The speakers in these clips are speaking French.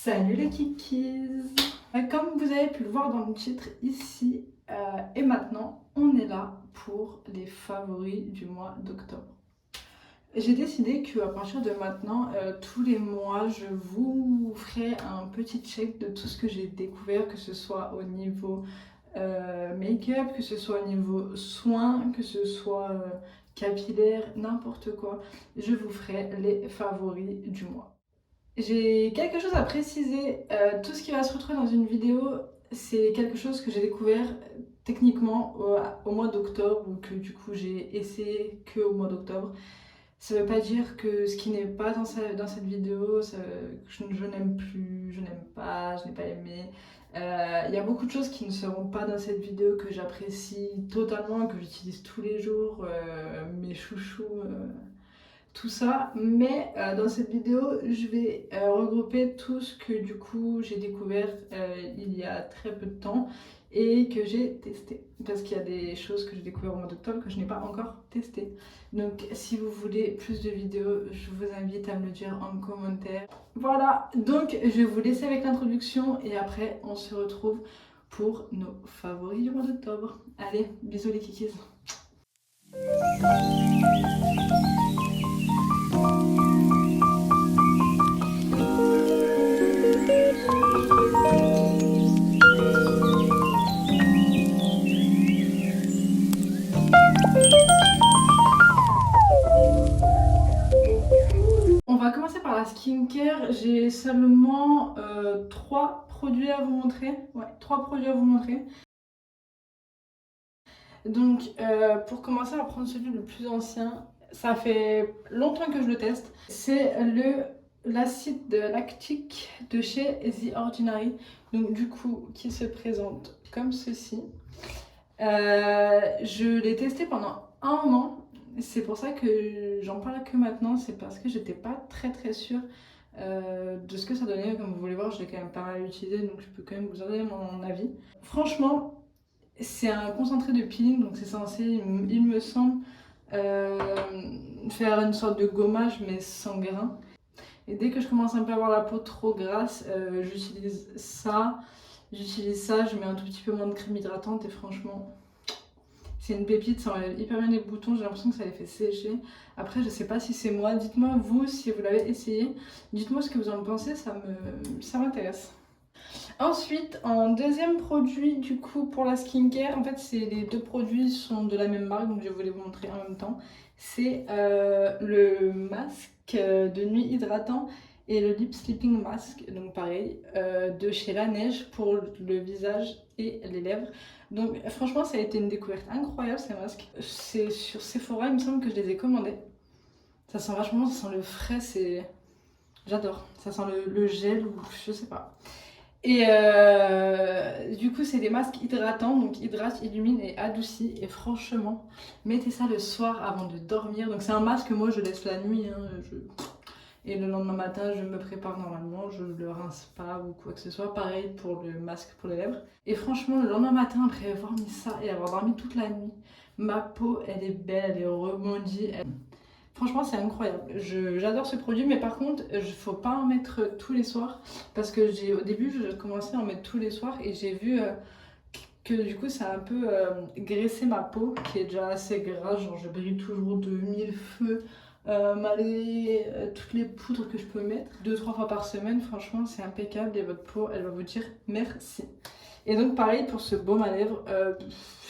Salut les kikis! Comme vous avez pu le voir dans le titre ici et maintenant, on est là pour les favoris du mois d'octobre. J'ai décidé qu'à partir de maintenant, tous les mois, je vous ferai un petit check de tout ce que j'ai découvert, que ce soit au niveau make-up, que ce soit au niveau soins, que ce soit capillaire, n'importe quoi. Je vous ferai les favoris du mois. J'ai quelque chose à préciser. Tout ce qui va se retrouver dans une vidéo, c'est quelque chose que j'ai découvert techniquement au mois d'octobre ou que du coup j'ai essayé que au mois d'octobre. Ça veut pas dire que ce qui n'est pas dans cette vidéo, je n'aime plus, je n'aime pas, je n'ai pas aimé. Il y a beaucoup de choses qui ne seront pas dans cette vidéo que j'apprécie totalement, que j'utilise tous les jours, mes chouchous. Tout ça, mais dans cette vidéo je vais regrouper tout ce que du coup j'ai découvert il y a très peu de temps et que j'ai testé, parce qu'il y a des choses que j'ai découvert au mois d'octobre que je n'ai pas encore testé. Donc si vous voulez plus de vidéos, je vous invite à me le dire en commentaire. Voilà, donc je vais vous laisser avec l'introduction et après on se retrouve pour nos favoris du mois d'octobre. Allez, bisous les kikis. On va commencer par la skincare. J'ai seulement 3 produits à vous montrer. Ouais, 3 produits à vous montrer. Donc, pour commencer, on va prendre celui le plus ancien. Ça fait longtemps que je le teste. C'est l'acide lactique de chez The Ordinary. Donc, du coup, qui se présente comme ceci. Je l'ai testé pendant un moment. C'est pour ça que j'en parle que maintenant. C'est parce que j'étais pas très sûre de ce que ça donnait. Comme vous voulez voir, je l'ai quand même pas mal utilisé, donc je peux quand même vous en donner mon avis. Franchement, c'est un concentré de peeling, donc c'est censé, il me semble, faire une sorte de gommage mais sans grain. Et dès que je commence un peu à avoir la peau trop grasse, j'utilise ça. Je mets un tout petit peu moins de crème hydratante et franchement, c'est une pépite, ça enlève hyper bien les boutons, j'ai l'impression que ça les fait sécher. Après, je sais pas si c'est moi, dites-moi vous si vous l'avez essayé, dites-moi ce que vous en pensez, ça m'intéresse. Ensuite, en deuxième produit du coup pour la skincare, en fait les deux produits sont de la même marque, donc je vais vous les montrer en même temps. C'est le masque de nuit hydratant et le lip sleeping mask, donc pareil, de chez La Neige pour le visage et les lèvres. Donc franchement ça a été une découverte incroyable ces masques. C'est sur Sephora, il me semble que je les ai commandés. Ça sent vachement, ça sent le frais, j'adore. Ça sent le gel ou je sais pas. Et du coup, c'est des masques hydratants, donc hydrate, illumine et adoucit. Et franchement, mettez ça le soir avant de dormir. Donc, c'est un masque que moi je laisse la nuit. Et le lendemain matin, je me prépare normalement, je le rince pas ou quoi que ce soit. Pareil pour le masque pour les lèvres. Et franchement, le lendemain matin, après avoir mis ça et avoir dormi toute la nuit, ma peau elle est belle, elle est rebondie. Franchement, c'est incroyable. J'adore ce produit, mais par contre, il ne faut pas en mettre tous les soirs. Parce que au début, je commençais à en mettre tous les soirs et j'ai vu que du coup, ça a un peu graissé ma peau, qui est déjà assez grasse. Genre, je brille toujours de mille feux, malgré toutes les poudres que je peux mettre. 2-3 fois par semaine, franchement, c'est impeccable et votre peau, elle va vous dire merci. Et donc, pareil pour ce baume à lèvres.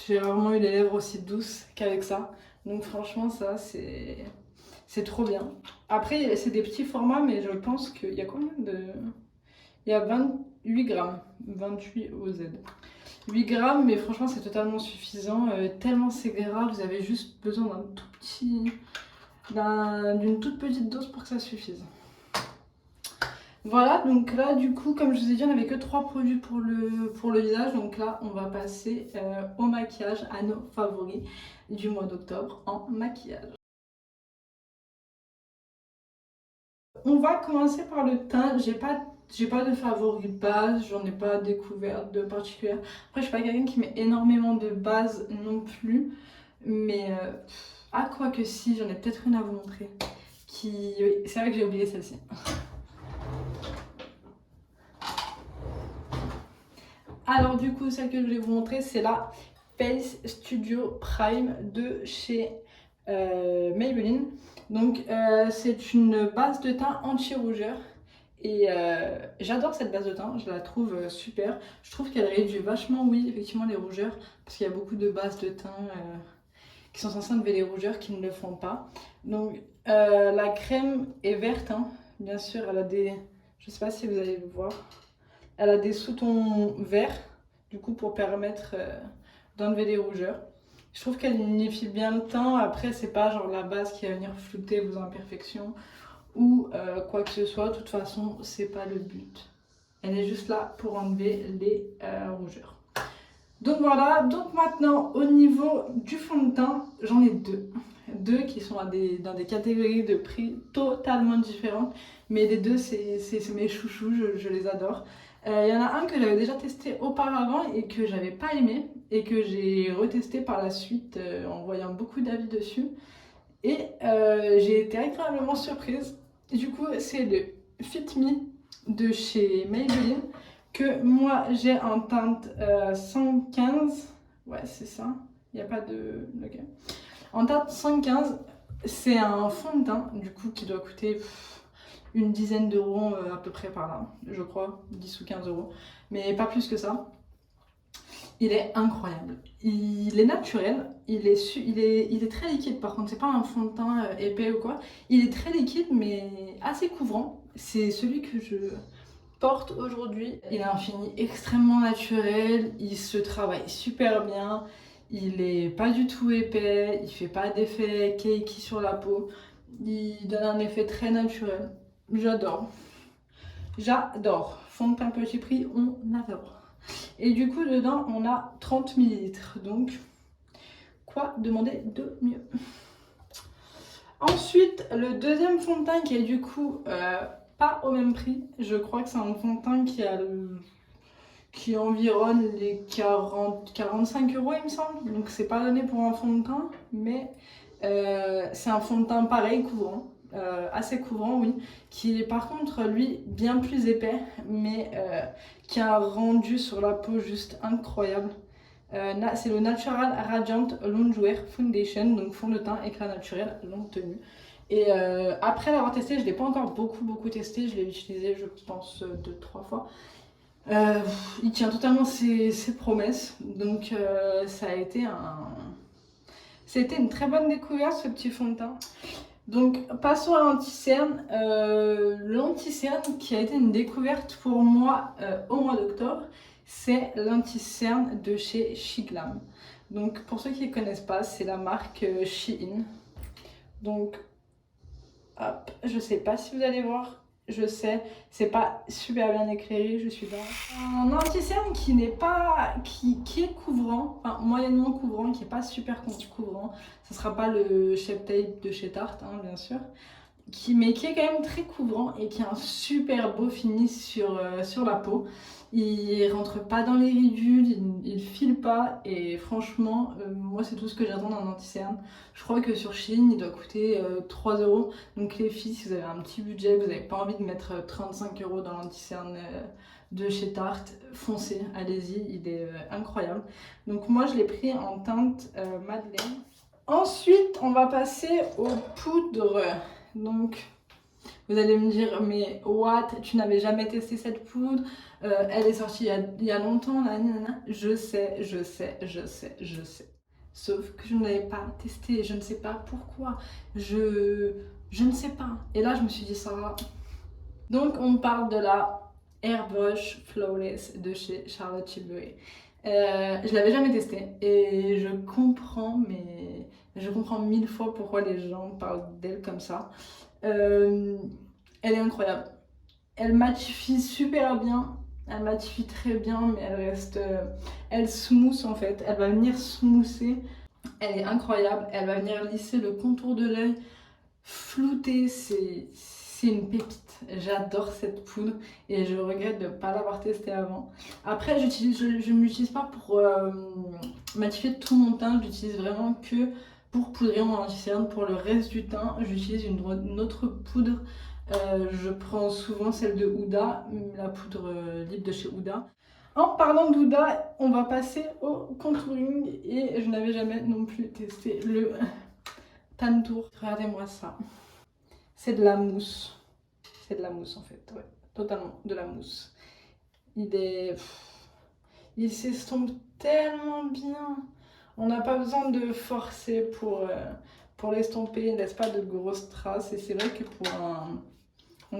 J'ai rarement eu les lèvres aussi douces qu'avec ça. Donc, franchement, ça, c'est trop bien. Après, c'est des petits formats, mais je pense qu'il y a combien de... Il y a 28 grammes, 28 OZ. 8 grammes, mais franchement, c'est totalement suffisant. Tellement c'est gras, vous avez juste besoin d'une toute petite dose pour que ça suffise. Voilà, donc là, du coup, comme je vous ai dit, on n'avait que 3 produits pour le visage. Donc là, on va passer au maquillage, à nos favoris du mois d'octobre en maquillage. On va commencer par le teint. J'ai pas de favori base, j'en ai pas découvert de particulière. Après, je suis pas quelqu'un qui met énormément de base non plus. Mais, quoi que si, j'en ai peut-être une à vous montrer. Oui, c'est vrai que j'ai oublié celle-ci. Alors du coup, celle que je vais vous montrer, c'est la Face Studio Prime de chez Maybelline. Donc c'est une base de teint anti-rougeur. Et j'adore cette base de teint, je la trouve super. Je trouve qu'elle réduit vachement, oui, effectivement, les rougeurs. Parce qu'il y a beaucoup de bases de teint qui sont censées enlever les rougeurs qui ne le font pas. Donc la crème est verte, hein. Bien sûr, elle a des... Je sais pas si vous allez le voir. Elle a des sous-tons verts, du coup, pour permettre d'enlever les rougeurs. Je trouve qu'elle unifie bien le teint. Après, c'est pas genre la base qui va venir flouter vos imperfections ou quoi que ce soit. De toute façon, c'est pas le but. Elle est juste là pour enlever les rougeurs. Donc voilà, donc maintenant au niveau du fond de teint, j'en ai deux qui sont dans des catégories de prix totalement différentes, mais les deux c'est mes chouchous, je les adore. Il y en a un que j'avais déjà testé auparavant et que j'avais pas aimé et que j'ai retesté par la suite en voyant beaucoup d'avis dessus et j'ai été agréablement surprise. Et du coup c'est le Fit Me de chez Maybelline que moi j'ai en teinte 115, ouais c'est ça, il n'y a pas de... ok. En teinte 115, c'est un fond de teint du coup qui doit coûter une dizaine d'euros à peu près par là, je crois, 10 ou 15 euros, mais pas plus que ça. Il est incroyable, il est naturel, il est très liquide par contre, c'est pas un fond de teint épais ou quoi, il est très liquide mais assez couvrant, c'est celui que je porte aujourd'hui. Il a un fini extrêmement naturel, il se travaille super bien, il est pas du tout épais, il fait pas d'effet cakey sur la peau, il donne un effet très naturel. J'adore. J'adore. Fond de teint petit prix, on adore. Et du coup, dedans, on a 30 ml. Donc, quoi demander de mieux? Ensuite, le deuxième fond de teint qui est du coup pas au même prix. Je crois que c'est un fond de teint qui environne les 45 euros, il me semble. Donc, c'est pas donné pour un fond de teint, mais c'est un fond de teint pareil, couvrant. Assez couvrant, oui, qui est par contre lui bien plus épais, mais qui a un rendu sur la peau juste incroyable. C'est le Natural Radiant Loungewear Foundation, donc fond de teint éclat naturel longue tenue. Et après l'avoir testé, je ne l'ai pas encore beaucoup testé, je l'ai utilisé je pense 2-3 fois. Il tient totalement ses promesses, donc c'était une très bonne découverte ce petit fond de teint. Donc passons à l'anti-cerne. L'anti-cerne qui a été une découverte pour moi au mois d'octobre, c'est l'anti-cerne de chez Shiglam. Donc pour ceux qui ne connaissent pas, c'est la marque Shein. Donc hop, je sais pas si vous allez voir, je sais, c'est pas super bien éclairé, je suis dans un anti-cerne qui n'est pas, qui est couvrant, enfin moyennement couvrant, qui est pas super couvrant. Ce sera pas le Shape Tape de chez Tarte, hein, bien sûr, mais qui est quand même très couvrant et qui a un super beau fini sur la peau. Il rentre pas dans les ridules, il file pas et franchement, moi c'est tout ce que j'attends d'un anti-cerne. Je crois que sur Shein il doit coûter 3 euros. Donc les filles, si vous avez un petit budget, vous n'avez pas envie de mettre 35 euros dans l'anti-cerne de chez Tarte, foncez, allez-y, il est incroyable. Donc moi je l'ai pris en teinte Madeleine. Ensuite on va passer aux poudres. Donc vous allez me dire, mais what, tu n'avais jamais testé cette poudre, elle est sortie il y a longtemps, nanana. Je sais. Sauf que je ne l'avais pas testée, je ne sais pas pourquoi, je ne sais pas. Et là je me suis dit ça va. Donc on parle de la Airbrush Flawless de chez Charlotte Tilbury. Je l'avais jamais testée et je comprends 1000 fois pourquoi les gens parlent d'elle comme ça. Elle est incroyable. Elle matifie super bien. Elle matifie très bien, mais elle reste... elle smooth en fait. Elle va venir smoother. Elle est incroyable. Elle va venir lisser le contour de l'œil. Flouter, c'est une pépite. J'adore cette poudre et je regrette de ne pas l'avoir testée avant. Après, je ne l'utilise pas pour matifier tout mon teint. J'utilise vraiment que pour poudrer mon anti-cerne. Pour le reste du teint, j'utilise une autre poudre. Je prends souvent celle de Huda, la poudre libre de chez Huda. En parlant d'Huda, on va passer au contouring et je n'avais jamais non plus testé le Tantour. Regardez-moi ça. C'est de la mousse. C'est de la mousse en fait, ouais. Totalement de la mousse. Il s'estompe tellement bien. On n'a pas besoin de forcer pour l'estomper. Il ne laisse pas de grosses traces. Et c'est vrai que pour un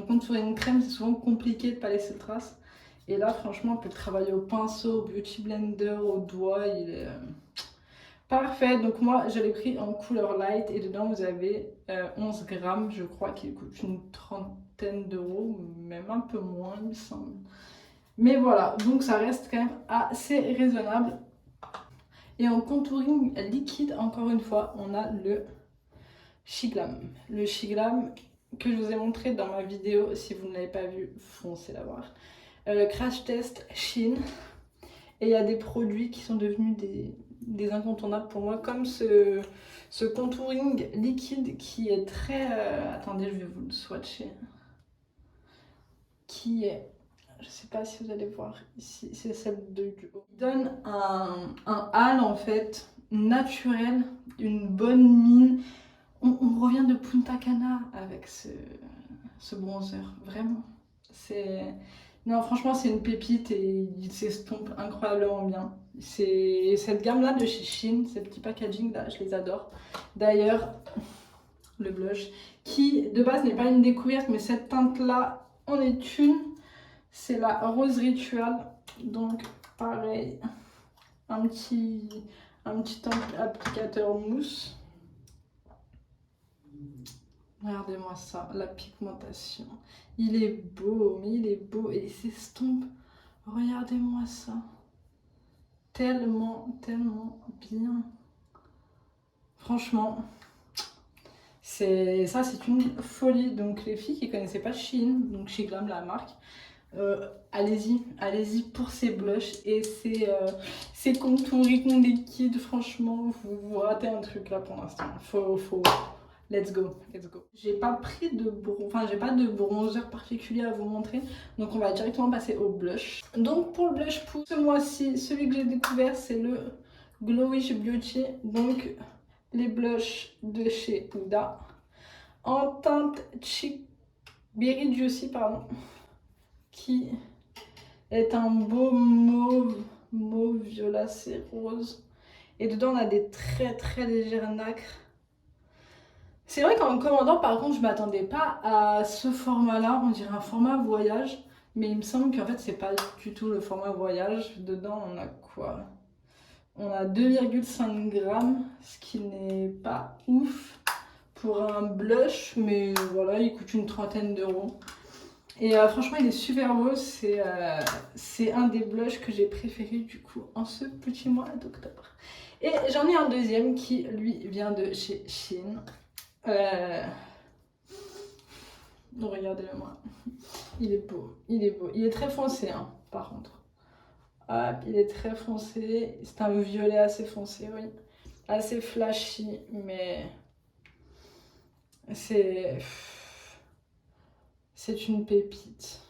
contouring crème, c'est souvent compliqué de ne pas laisser de traces. Et là, franchement, on peut travailler au pinceau, au beauty blender, au doigt. Il est parfait. Donc moi, je l'ai pris en couleur light. Et dedans, vous avez 11 grammes. Je crois qu'il coûte une trentaine d'euros. Même un peu moins, il me semble. Mais voilà, donc ça reste quand même assez raisonnable. Et en contouring liquide, encore une fois, on a le Shiglam. Le Shiglam que je vous ai montré dans ma vidéo, si vous ne l'avez pas vu, foncez la voir. Crash Test Shein. Et il y a des produits qui sont devenus des incontournables pour moi, comme ce contouring liquide qui est très... attendez, je vais vous le swatcher. Qui est... Je sais pas si vous allez voir ici, c'est celle du haut. Il donne un hâle en fait naturel, une bonne mine. On revient de Punta Cana avec ce bronzer, vraiment. Non, franchement, c'est une pépite et il s'estompe incroyablement bien. C'est cette gamme-là de chez Shein, ces petits packaging là, je les adore. D'ailleurs, le blush, qui de base n'est pas une découverte, mais cette teinte-là en est une. C'est la Rose Ritual, donc pareil, un petit applicateur mousse. Regardez-moi ça, la pigmentation. Il est beau, mais il est beau et il s'estompe. Regardez-moi ça. Tellement, tellement bien. Franchement, c'est une folie. Donc les filles qui connaissaient pas Shein, donc Shiglam la marque, allez-y pour ces blushs et ces contouring liquides. Franchement, vous ratez un truc là pour l'instant. Let's go. J'ai pas de bronzer particulier à vous montrer, donc on va directement passer au blush. Donc pour le blush pour ce mois-ci, celui que j'ai découvert, c'est le Glowish Beauty, donc les blushs de chez Huda en teinte Chic Berry Juicy, pardon, qui est un beau mauve violacé rose. Et dedans, on a des très très légères nacres. C'est vrai qu'en commandant, par contre, je m'attendais pas à ce format-là. On dirait un format voyage. Mais il me semble qu'en fait, c'est pas du tout le format voyage. Dedans, on a quoi? On a 2,5 grammes, ce qui n'est pas ouf pour un blush. Mais voilà, il coûte une trentaine d'euros. Et franchement, il est super beau. C'est un des blushs que j'ai préféré du coup en ce petit mois d'octobre. Et j'en ai un deuxième qui, lui, vient de chez Shein. Regardez-le moi. Il est beau. Il est très foncé, hein, par contre. Hop, il est très foncé. C'est un violet assez foncé, oui. Assez flashy, mais c'est une pépite.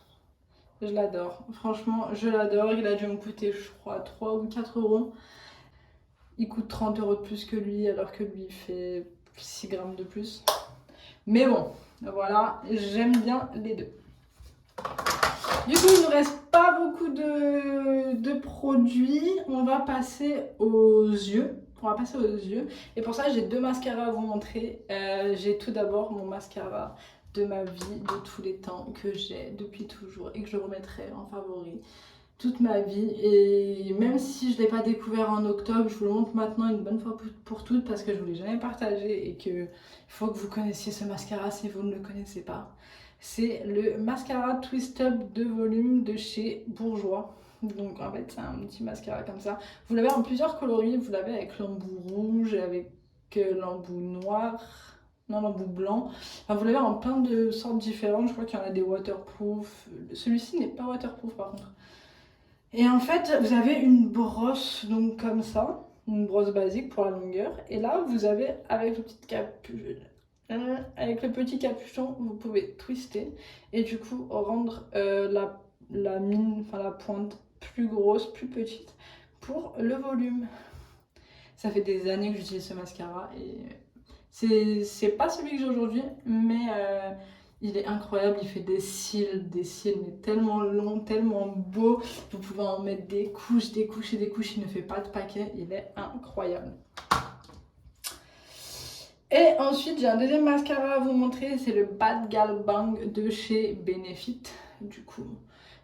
Je l'adore. Franchement, je l'adore. Il a dû me coûter, je crois, 3 ou 4 euros. Il coûte 30 euros de plus que lui, alors que lui fait 6 grammes de plus. Mais bon, voilà, j'aime bien les deux. Du coup, il ne nous reste pas beaucoup de produits. On va passer aux yeux. Et pour ça, j'ai deux mascaras à vous montrer. J'ai tout d'abord mon mascara de ma vie, de tous les temps, que j'ai depuis toujours et que je remettrai en favori toute ma vie. Et même si je ne l'ai pas découvert en octobre, je vous le montre maintenant une bonne fois pour toutes parce que je ne vous l'ai jamais partagé et qu'il faut que vous connaissiez ce mascara si vous ne le connaissez pas. C'est le mascara Twist Up de volume de chez Bourjois. Donc en fait c'est un petit mascara comme ça. Vous l'avez en plusieurs coloris, vous l'avez avec l'embout rouge, avec l'embout noir, non l'embout blanc. Enfin, vous l'avez en plein de sortes différentes, je crois qu'il y en a des waterproof. Celui-ci n'est pas waterproof par contre. Et en fait vous avez une brosse donc comme ça, une brosse basique pour la longueur. Et là vous avez avec le petit capuchon, vous pouvez twister et du coup rendre la mine, enfin la pointe plus grosse, plus petite pour le volume. Ça fait des années que j'utilise ce mascara et c'est pas celui que j'ai aujourd'hui, mais il est incroyable. Il fait des cils mais tellement longs, tellement beaux. Vous pouvez en mettre des couches, des couches et des couches. Il ne fait pas de paquet, il est incroyable. Et ensuite, j'ai un deuxième mascara à vous montrer, c'est le Bad Gal Bang de chez Benefit. Du coup,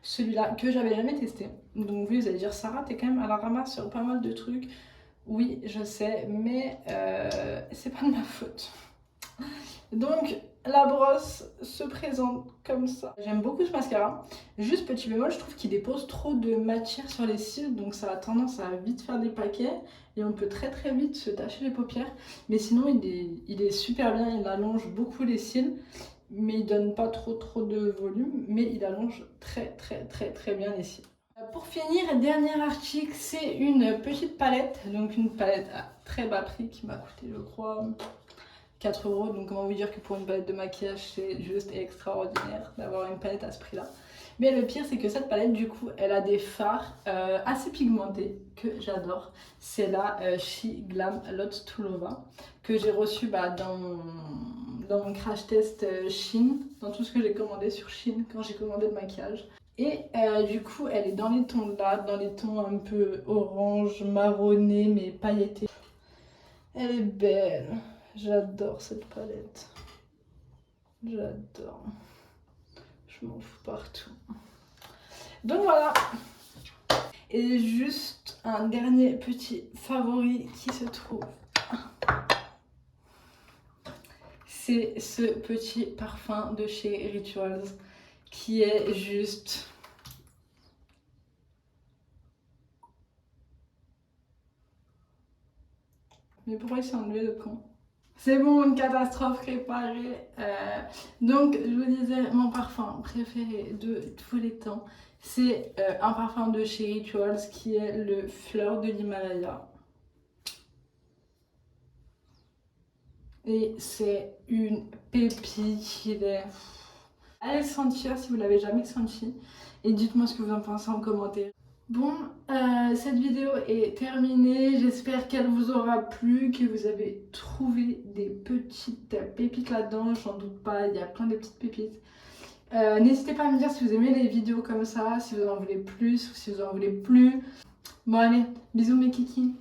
celui-là que j'avais jamais testé. Donc vous allez dire, Sarah, t'es quand même à la ramasse sur pas mal de trucs. Oui, je sais, mais c'est pas de ma faute. Donc, la brosse se présente comme ça. J'aime beaucoup ce mascara. Juste petit bémol, je trouve qu'il dépose trop de matière sur les cils, donc ça a tendance à vite faire des paquets et on peut très vite se tacher les paupières. Mais sinon, il est super bien, il allonge beaucoup les cils, mais il donne pas trop de volume, mais il allonge très bien les cils. Pour finir, dernier article, c'est une petite palette, donc une palette à très bas prix qui m'a coûté, je crois, 4 €. Donc comment vous dire que pour une palette de maquillage, c'est juste extraordinaire d'avoir une palette à ce prix-là. Mais le pire, c'est que cette palette, du coup, elle a des fards assez pigmentés que j'adore. C'est la She Glam Lot to Lova que j'ai reçu dans mon crash test Shein, dans tout ce que j'ai commandé sur Shein quand j'ai commandé le maquillage. Et du coup, elle est dans les tons là, dans les tons un peu orange, marronné, mais pailleté. Elle est belle. J'adore cette palette. J'adore. Je m'en fous partout. Donc voilà. Et juste un dernier petit favori qui se trouve. C'est ce petit parfum de chez Rituals qui est juste... Mais pourquoi il s'est enlevé le con? C'est bon, une catastrophe réparée. Donc, je vous disais, mon parfum préféré de tous les temps, c'est un parfum de chez Rituals qui est le Fleur de l'Himalaya. Et c'est une pépite, il est... Allez le sentir si vous ne l'avez jamais senti. Et dites-moi ce que vous en pensez en commentaire. Bon, cette vidéo est terminée. J'espère qu'elle vous aura plu, que vous avez trouvé des petites pépites là-dedans. J'en doute pas, il y a plein de petites pépites. N'hésitez pas à me dire si vous aimez les vidéos comme ça, si vous en voulez plus ou si vous en voulez plus. Bon allez, bisous mes kikis.